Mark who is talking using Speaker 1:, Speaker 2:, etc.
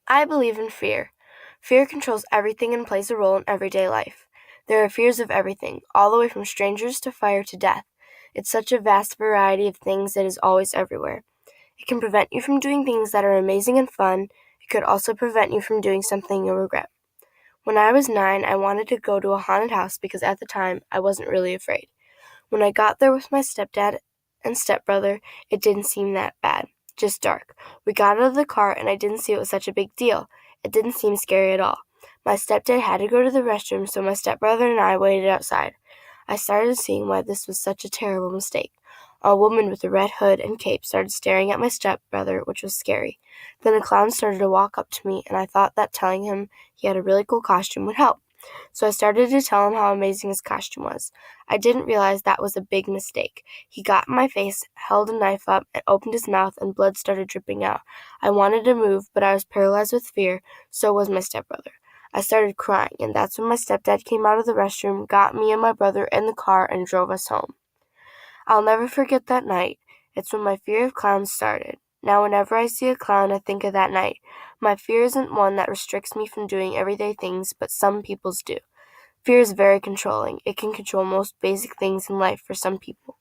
Speaker 1: I believe in fear. Fear controls everything and plays a role in everyday life. There are fears of everything, all the way from strangers to fire to death. It's such a vast variety of things that is always everywhere. It can prevent you from doing things that are amazing and fun. It could also prevent you from doing something you'll regret. When I was 9, I wanted to go to a haunted house because at the time I wasn't really afraid. When I got there with my stepdad and stepbrother, it didn't seem that bad, just dark. We got out of the car and I didn't see it was such a big deal. It didn't seem scary at all. My stepdad had to go to the restroom, so my stepbrother and I waited outside. I started seeing why this was such a terrible mistake. A woman with a red hood and cape started staring at my stepbrother, which was scary. Then a clown started to walk up to me, and I thought that telling him he had a really cool costume would help. So I started to tell him how amazing his costume was. I didn't realize that was a big mistake. He got in my face, held a knife up, and opened his mouth, and blood started dripping out. I wanted to move, but I was paralyzed with fear. So was my stepbrother. I started crying, and that's when my stepdad came out of the restroom, got me and my brother in the car, and drove us home. I'll never forget that night. It's when my fear of clowns started. Now whenever I see a clown, I think of that night. My fear isn't one that restricts me from doing everyday things, but some people's do. Fear is very controlling. It can control most basic things in life for some people.